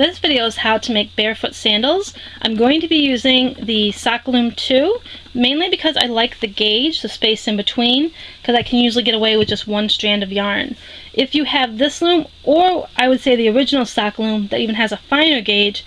This video is how to make barefoot sandals. I'm going to be using the Loom 2, mainly because I like the gauge, the space in between, because I can usually get away with just one strand of yarn. If you have this loom, or I would say the original Loom that even has a finer gauge,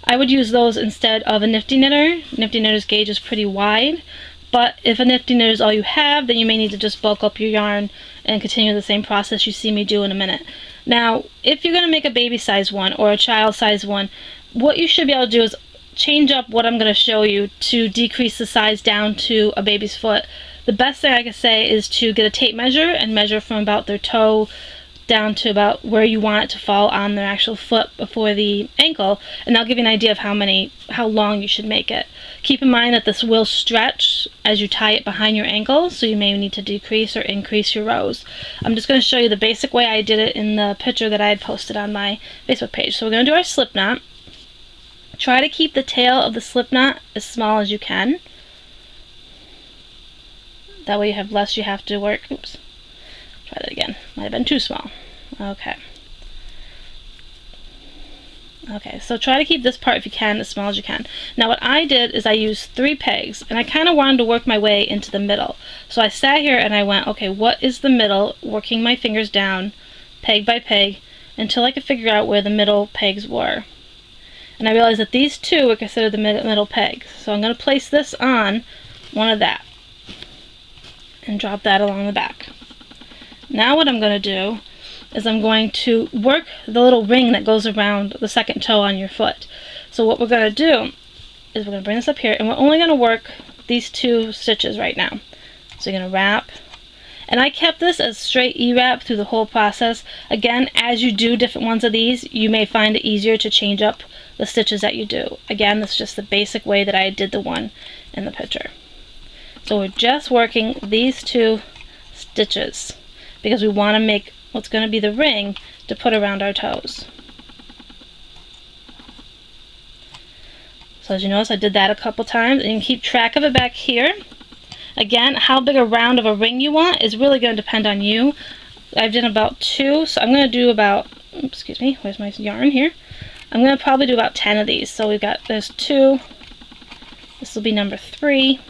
I would use those instead of a Nifty Knitter. Nifty Knitter's gauge is pretty wide, but if a Nifty Knitter is all you have, then you may need to just bulk up your yarn and continue the same process you see me do in a minute. Now, if you're going to make a baby size one or a child size one, what you should be able to do is change up what I'm going to show you to decrease the size down to a baby's foot. The best thing I can say is to get a tape measure and measure from about their toe down to about where you want it to fall on their actual foot before the ankle, and that'll give you an idea of how long you should make it. Keep in mind that this will stretch as you tie it behind your ankle, so you may need to decrease or increase your rows. I'm just going to show you the basic way I did it in the picture that I had posted on my Facebook page. So we're going to do our slip knot. Try to keep the tail of the slip knot as small as you can. That way you have less you have to work. Oops. Try that again. Might have been too small. Okay. Okay, so try to keep this part, if you can, as small as you can. Now what I did is I used 3 pegs, and I kind of wanted to work my way into the middle. So I sat here and I went, okay, what is the middle? Working my fingers down, peg by peg, until I could figure out where the middle pegs were. And I realized that these two were considered the middle pegs. So I'm going to place this on one of that, and drop that along the back. Now what I'm going to do is I'm going to work the little ring that goes around the second toe on your foot. So what we're going to do is we're going to bring this up here, and we're only going to work these 2 stitches right now. So you're going to wrap, and I kept this as straight E-wrap through the whole process. Again, as you do different ones of these, you may find it easier to change up the stitches that you do. Again, that's just the basic way that I did the one in the picture. So we're just working these 2 stitches, because we want to make what's going to be the ring to put around our toes. So as you notice, I did that a couple times, and you can keep track of it back here. Again, how big a round of a ring you want is really going to depend on you. I've done about 2, so I'm going to do about, excuse me, where's my yarn here? I'm going to probably do about 10 of these. So we've got, there's 2, this will be number 3,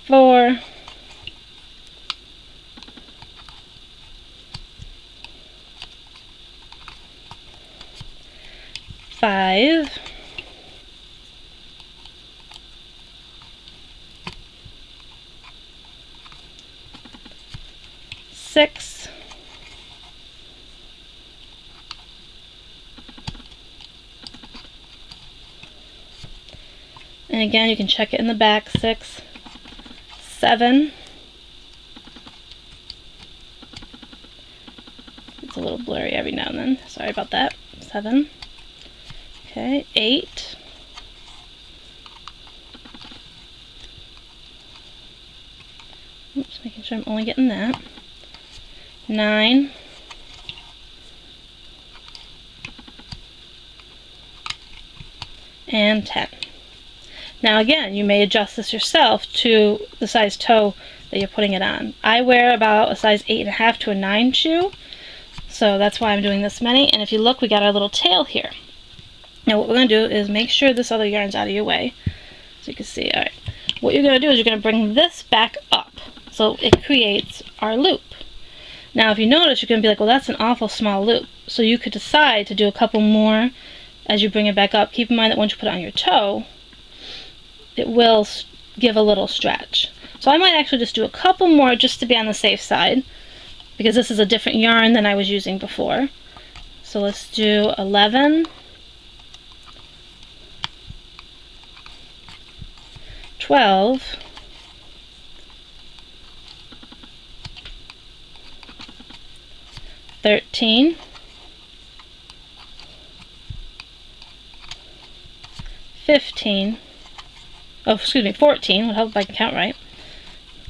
4, 5, 6, and again you can check it in the back, 6, 7, it's a little blurry every now and then, sorry about that, 7, okay, 8, 'oops, making sure I'm only getting that, 9, 10. Now again, you may adjust this yourself to the size toe that you're putting it on. I wear about a size 8.5 to a 9 shoe, so that's why I'm doing this many. And if you look, we got our little tail here. Now what we're going to do is make sure this other yarn's out of your way, so you can see. Alright, what you're going to do is you're going to bring this back up, so it creates our loop. Now if you notice, you're going to be like, well, that's an awful small loop. So you could decide to do a couple more as you bring it back up. Keep in mind that once you put it on your toe, it will give a little stretch. So I might actually just do a couple more just to be on the safe side, because this is a different yarn than I was using before. So let's do 11, 12, 13, 15, oh, excuse me, 14. We'll hope I can count right.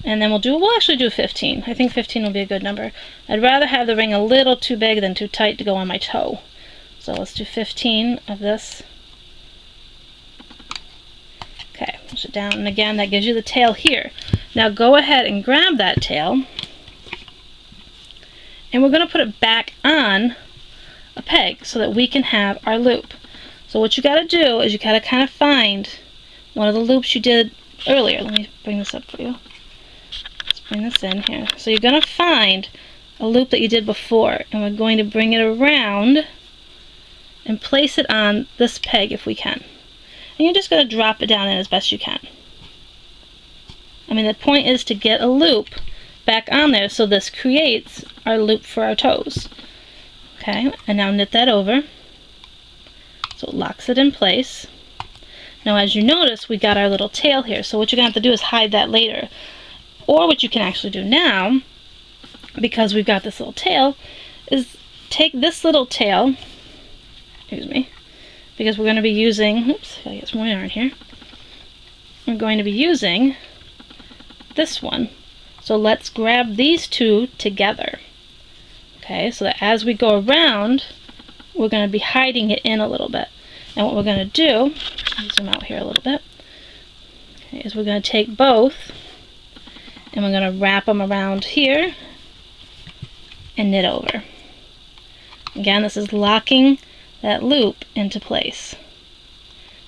And then we'll actually do 15. I think 15 will be a good number. I'd rather have the ring a little too big than too tight to go on my toe. So let's do 15 of this. Okay, push it down, and again, that gives you the tail here. Now go ahead and grab that tail, and we're going to put it back on a peg so that we can have our loop. So what you got to do is you got to kind of find one of the loops you did earlier. Let me bring this up for you. Let's bring this in here. So you're going to find a loop that you did before, and we're going to bring it around and place it on this peg if we can. And you're just going to drop it down in as best you can. I mean, the point is to get a loop back on there so this creates our loop for our toes. Okay, and now knit that over so it locks it in place. Now as you notice, we got our little tail here, so what you're going to have to do is hide that later. Or what you can actually do now, because we've got this little tail, is take this little tail, excuse me, because we're going to be using, oops, gotta get some more yarn here. We're going to be using this one. So let's grab these two together. Okay, so that as we go around, we're going to be hiding it in a little bit. And what we're going to do, zoom out here a little bit, okay, is we're going to take both and we're going to wrap them around here and knit over. Again, this is locking that loop into place.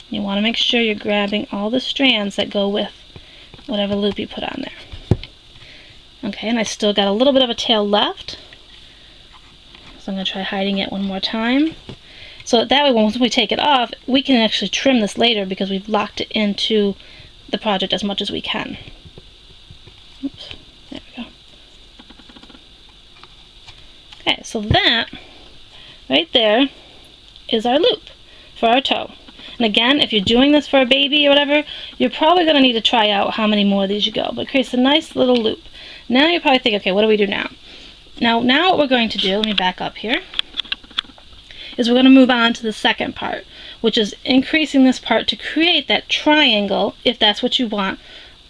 You want to make sure you're grabbing all the strands that go with whatever loop you put on there. Okay, and I still got a little bit of a tail left, so I'm going to try hiding it one more time. So that way, once we take it off, we can actually trim this later because we've locked it into the project as much as we can. Oops, there we go. Okay, so that right there is our loop for our toe. And again, if you're doing this for a baby or whatever, you're probably going to need to try out how many more of these you go. But it creates a nice little loop. Now you probably think, okay, what do we do now? Now what we're going to do, let me back up here, is we're going to move on to the second part, which is increasing this part to create that triangle, if that's what you want,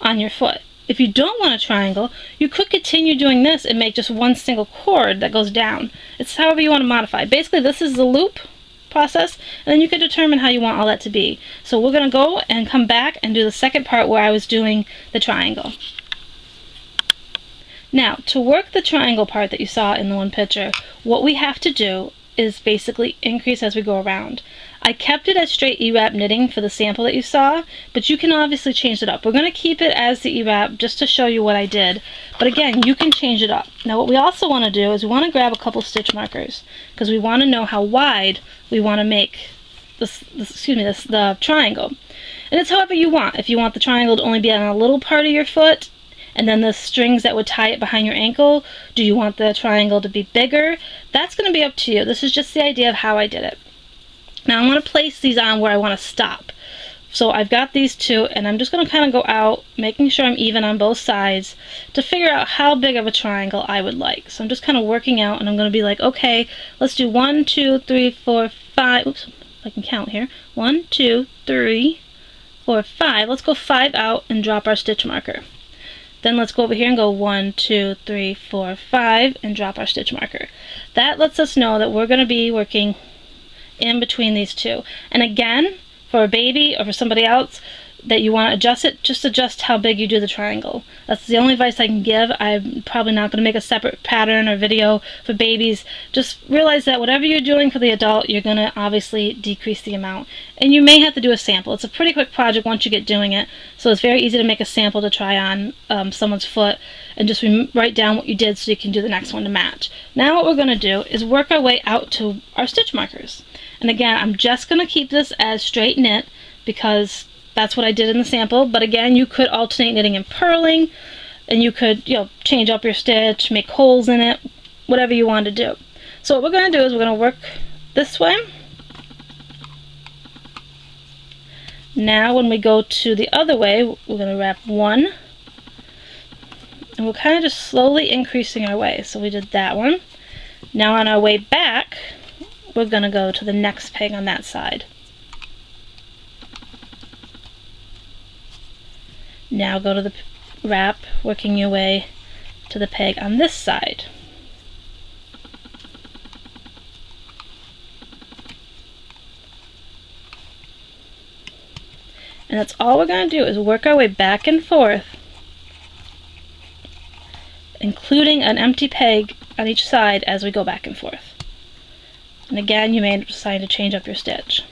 on your foot. If you don't want a triangle, you could continue doing this and make just one single cord that goes down. It's however you want to modify. Basically, this is the loop process, and then you can determine how you want all that to be. So we're going to go and come back and do the second part where I was doing the triangle. Now, to work the triangle part that you saw in the one picture, what we have to do is basically increase as we go around. I kept it as straight E-wrap knitting for the sample that you saw, but you can obviously change it up. We're going to keep it as the E-wrap just to show you what I did, but again, you can change it up. Now what we also want to do is we want to grab a couple stitch markers because we want to know how wide we want to make the triangle. And it's however you want. If you want the triangle to only be on a little part of your foot, and then the strings that would tie it behind your ankle, do you want the triangle to be bigger? That's going to be up to you. This is just the idea of how I did it. Now I want to place these on where I want to stop. So I've got these two, and I'm just going to kind of go out, making sure I'm even on both sides to figure out how big of a triangle I would like. So I'm just kind of working out, and I'm going to be like, okay, let's do 1, 2, 3, 4, 5. Oops, I can count here. 1, 2, 3, 4, 5. Let's go 5 out and drop our stitch marker. Then let's go over here and go 1, 2, 3, 4, 5 and drop our stitch marker. That lets us know that we're going to be working in between these two. And again, for a baby or for somebody else that you want to adjust it, just adjust how big you do the triangle. That's the only advice I can give. I'm probably not going to make a separate pattern or video for babies. Just realize that whatever you're doing for the adult, you're going to obviously decrease the amount. And you may have to do a sample. It's a pretty quick project once you get doing it, so it's very easy to make a sample to try on someone's foot and just write down what you did so you can do the next one to match. Now what we're going to do is work our way out to our stitch markers. And again, I'm just going to keep this as straight knit because that's what I did in the sample, but again, you could alternate knitting and purling, and you could, change up your stitch, make holes in it, whatever you want to do. So what we're going to do is we're going to work this way. Now when we go to the other way, we're going to wrap 1, and we're kind of just slowly increasing our way. So we did that one. Now on our way back, we're going to go to the next peg on that side. Now go to the wrap, working your way to the peg on this side. And that's all we're going to do is work our way back and forth, including an empty peg on each side as we go back and forth. And again, you may decide to change up your stitch.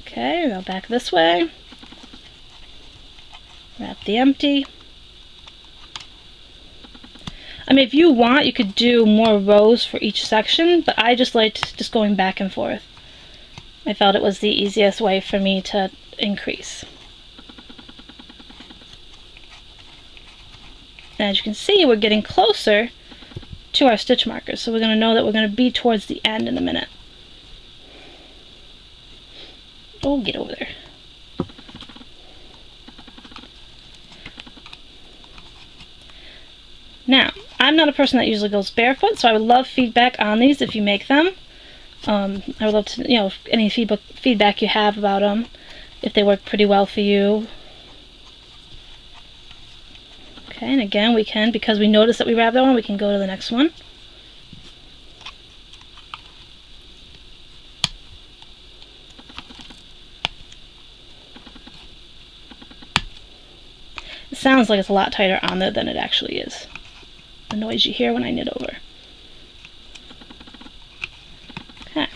Okay, go back this way. Wrap the empty. I mean, if you want, you could do more rows for each section, but I just liked just going back and forth. I felt it was the easiest way for me to increase. And as you can see, we're getting closer to our stitch markers, so we're going to know that we're going to be towards the end in a minute. Oh, get over there. Now, I'm not a person that usually goes barefoot, so I would love feedback on these if you make them. I would love to, any feedback you have about them, if they work pretty well for you. Okay, and again, we can, because we noticed that we wrapped that one, we can go to the next one. It sounds like it's a lot tighter on there than it actually is. The noise you hear when I knit over. Okay.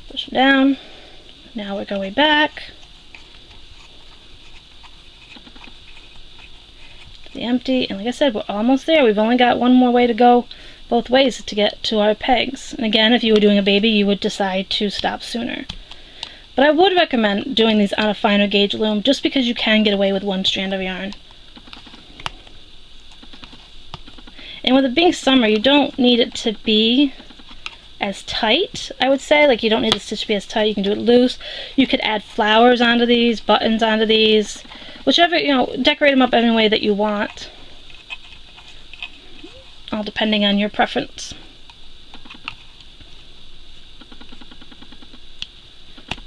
Push them down. Now we're going back. To the empty. And like I said, we're almost there. We've only got one more way to go both ways to get to our pegs. And again, if you were doing a baby, you would decide to stop sooner. But I would recommend doing these on a finer gauge loom just because you can get away with one strand of yarn. And with it being summer, you don't need it to be as tight, I would say. Like, you don't need the stitch to be as tight. You can do it loose. You could add flowers onto these, buttons onto these, whichever, decorate them up any way that you want. All depending on your preference.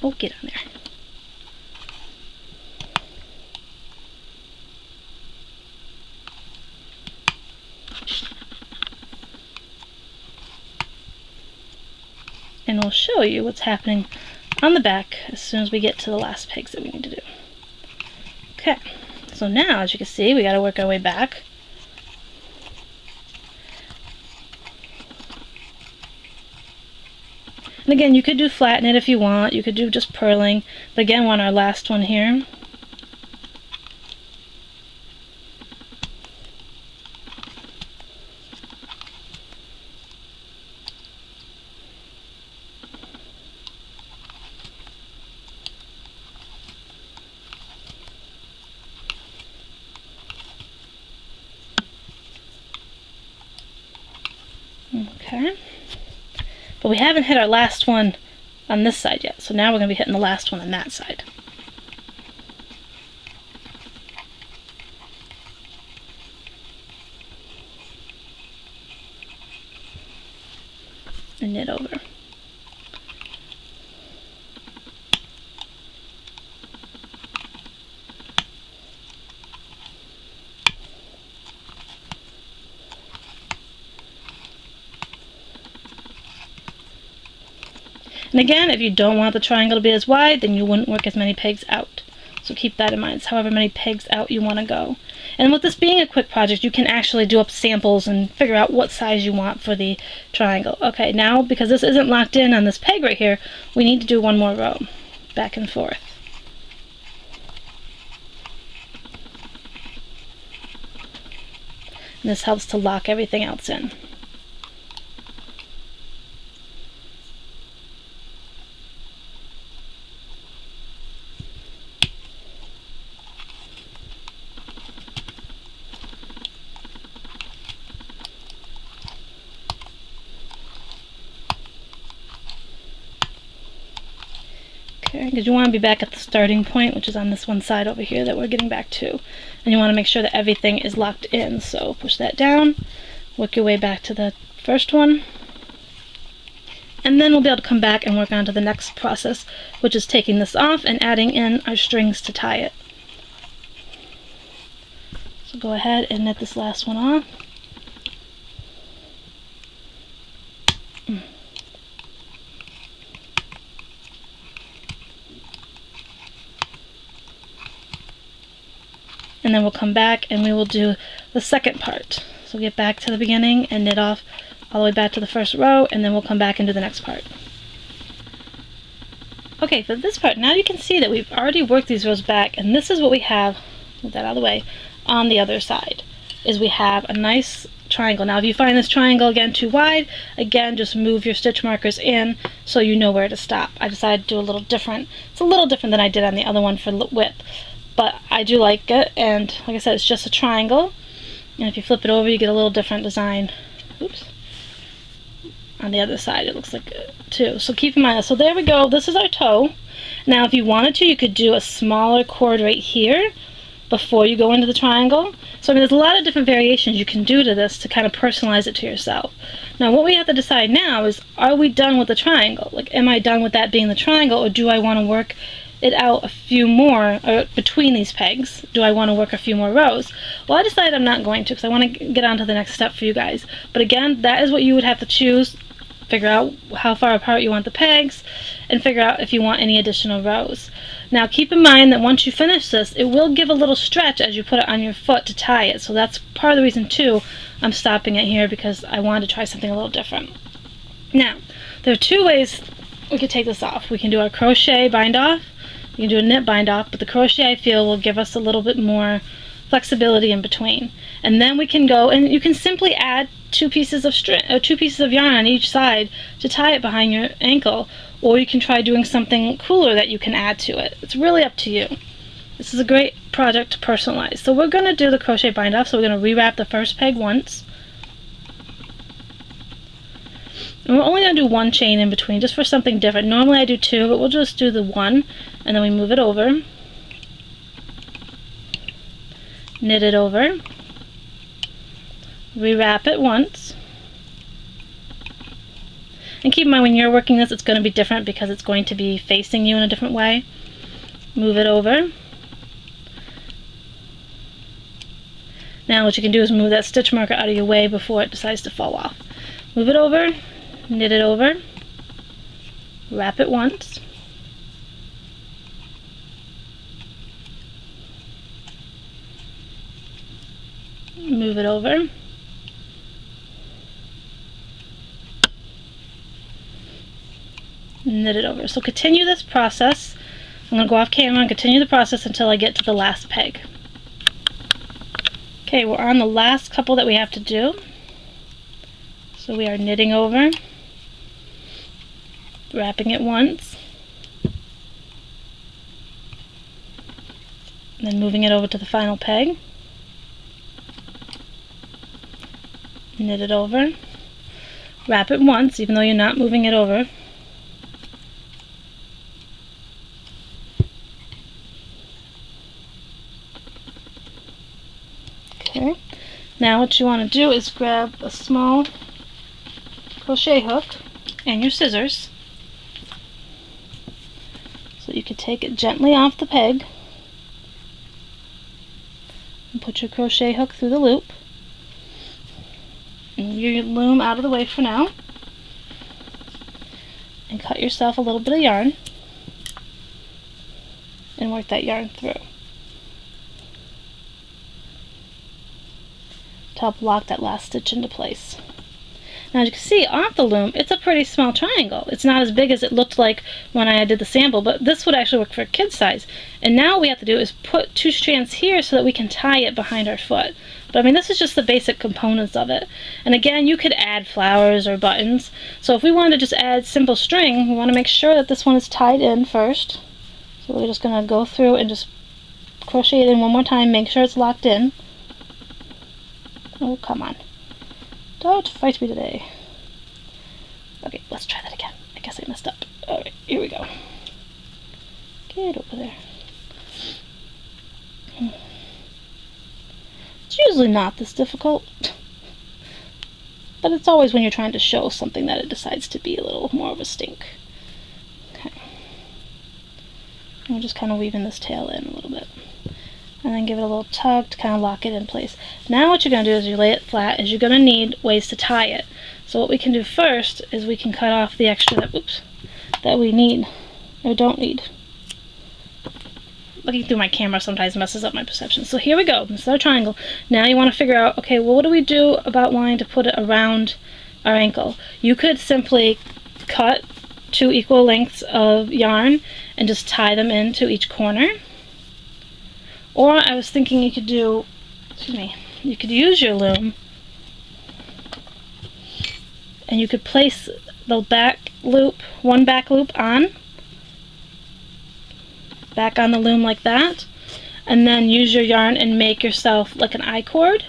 Oh, get on there. And we'll show you what's happening on the back as soon as we get to the last pegs that we need to do. Okay, so now, as you can see, we got to work our way back. And again, you could do flat knit if you want. You could do just purling. But again, we're on our last one here. Okay. But we haven't hit our last one on this side yet, so now we're going to be hitting the last one on that side. And knit over. And again, if you don't want the triangle to be as wide, then you wouldn't work as many pegs out. So keep that in mind. It's however many pegs out you want to go. And with this being a quick project, you can actually do up samples and figure out what size you want for the triangle. Okay, now, because this isn't locked in on this peg right here, we need to do one more row, back and forth. And this helps to lock everything else in. Because you want to be back at the starting point, which is on this one side over here that we're getting back to. And you want to make sure that everything is locked in. So push that down, work your way back to the first one. And then we'll be able to come back and work on to the next process, which is taking this off and adding in our strings to tie it. So go ahead and knit this last one off. And then we'll come back and we will do the second part. So get back to the beginning and knit off all the way back to the first row, and then we'll come back and do the next part. Okay, for this part, now you can see that we've already worked these rows back, and this is what we have, move that out of the way, on the other side, is we have a nice triangle. Now if you find this triangle again too wide, again just move your stitch markers in so you know where to stop. I decided to do a little different. It's a little different than I did on the other one for width, but I do like it, and like I said, it's just a triangle, and if you flip it over you get a little different design. Oops. On the other side it looks like too. So keep in mind, so there we go, this is our toe. Now if you wanted to, you could do a smaller cord right here before you go into the triangle. So I mean, there's a lot of different variations you can do to this to kind of personalize it to yourself. Now what we have to decide now is, are we done with the triangle? Like, am I done with that being the triangle, or do I want to work it out a few more, or between these pegs, do I want to work a few more rows? Well, I decided I'm not going to, because I want to get on to the next step for you guys. But again, that is what you would have to choose. Figure out how far apart you want the pegs, and figure out if you want any additional rows. Now keep in mind that once you finish this, it will give a little stretch as you put it on your foot to tie it. So that's part of the reason too I'm stopping it here, because I wanted to try something a little different. Now, there are two ways we could take this off. We can do our crochet bind off, you can do a knit bind off, but the crochet I feel will give us a little bit more flexibility in between. And then we can go, and you can simply add two pieces of string, or 2 pieces of yarn on each side to tie it behind your ankle, or you can try doing something cooler that you can add to it. It's really up to you. This is a great project to personalize. So we're going to do the crochet bind off, so we're going to rewrap the first peg once. And we're only going to do 1 chain in between, just for something different. Normally I do 2, but we'll just do the 1, and then we move it over, knit it over, rewrap it once. And keep in mind, when you're working this, it's going to be different because it's going to be facing you in a different way. Move it over. Now what you can do is move that stitch marker out of your way before it decides to fall off. Move it over, knit it over, wrap it once, move it over, knit it over. So continue this process. I'm going to go off camera and continue the process until I get to the last peg. Okay, we're on the last couple that we have to do. So we are knitting over, wrapping it once, then moving it over to the final peg, knit it over, wrap it once even though you're not moving it over, okay. Now what you want to do is grab a small crochet hook and your scissors, so you can take it gently off the peg and put your crochet hook through the loop. Move your loom out of the way for now and cut yourself a little bit of yarn and work that yarn through to help lock that last stitch into place. Now as you can see off the loom, it's a pretty small triangle. It's not as big as it looked like when I did the sample, but this would actually work for a kid size. And now what we have to do is put 2 strands here so that we can tie it behind our foot. But I mean, this is just the basic components of it. And again, you could add flowers or buttons. So if we wanted to just add simple string, we want to make sure that this one is tied in first. So we're just going to go through and just crochet it in one more time, make sure it's locked in. Oh, come on. Don't fight me today. Okay, let's try that again. I guess I messed up. Alright, here we go. Get over there. It's usually not this difficult, but it's always when you're trying to show something that it decides to be a little more of a stink. Okay. I'm just kind of weaving this tail in a little bit. And then give it a little tug to kind of lock it in place. Now what you're going to do is you lay it flat, is you're going to need ways to tie it. So what we can do first is we can cut off the extra that we need, or don't need. looking through my camera sometimes messes up my perception. So here we go. This is our triangle. Now you want to figure out, okay, well, what do we do about wanting to put it around our ankle? You could simply cut 2 equal lengths of yarn and just tie them into each corner. Or I was thinking you could do, you could use your loom and you could place the back loop, one back loop back on the loom like that, and then use your yarn and make yourself like an I-cord,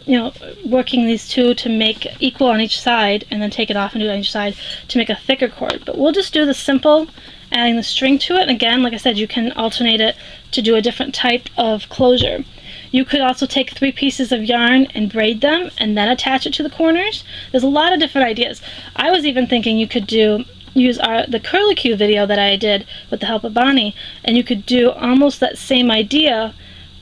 you know, working these two to make equal on each side, and then take it off and do it on each side to make a thicker cord. But we'll just do the simple, adding the string to it. And again, like I said, you can alternate it to do a different type of closure. You could also take 3 pieces of yarn and braid them and then attach it to the corners. There's a lot of different ideas. I was even thinking you could use the curlicue video that I did with the help of Bonnie, and you could do almost that same idea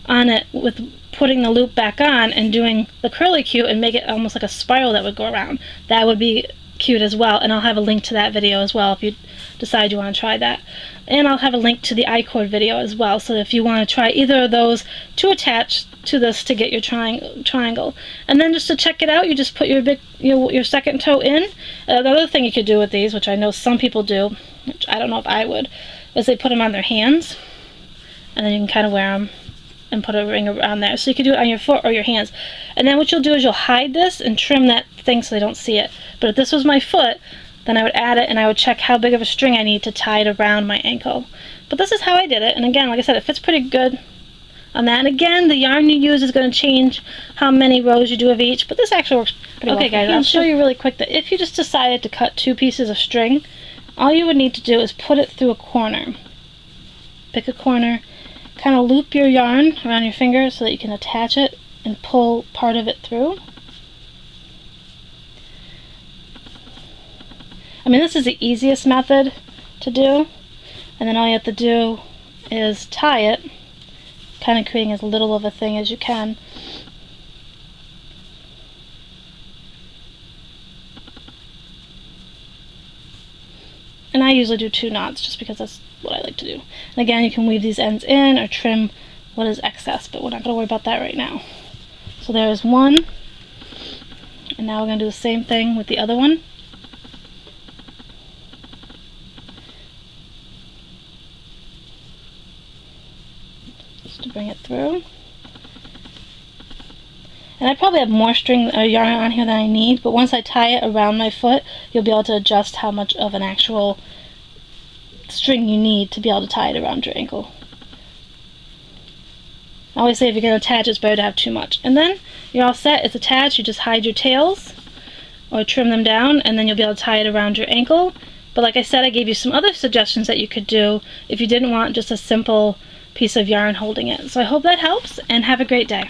on it with putting the loop back on and doing the curlicue and make it almost like a spiral that would go around. That would be cute as well, and I'll have a link to that video as well if you decide you want to try that. And I'll have a link to the I-cord video as well, so if you want to try either of those to attach to this to get your triangle. And then just to check it out, you just put your second toe in. Another thing you could do with these, which I know some people do, which I don't know if I would, is they put them on their hands, and then you can kind of wear them and put a ring around there. So you can do it on your foot or your hands. And then what you'll do is you'll hide this and trim that thing so they don't see it. But if this was my foot, then I would add it and I would check how big of a string I need to tie it around my ankle. But this is how I did it. And again, like I said, it fits pretty good on that. And again, the yarn you use is going to change how many rows you do of each, but this actually works pretty well. Okay guys, I'll show you really quick that if you just decided to cut 2 pieces of string, all you would need to do is put it through a corner. Pick a corner, kind of loop your yarn around your finger so that you can attach it and pull part of it through. I mean, this is the easiest method to do, and then all you have to do is tie it, kind of creating as little of a thing as you can. And I usually do 2 knots just because that's what I like to do. And again, you can weave these ends in or trim what is excess, but we're not going to worry about that right now. So there's one, and now we're going to do the same thing with the other one. Just to bring it through. And I probably have more string or yarn on here than I need, but once I tie it around my foot, you'll be able to adjust how much of an actual string you need to be able to tie it around your ankle. I always say if you're going to attach, it's better to have too much. And then you're all set. It's attached. You just hide your tails or trim them down, and then you'll be able to tie it around your ankle. But like I said, I gave you some other suggestions that you could do if you didn't want just a simple piece of yarn holding it. So I hope that helps, and have a great day.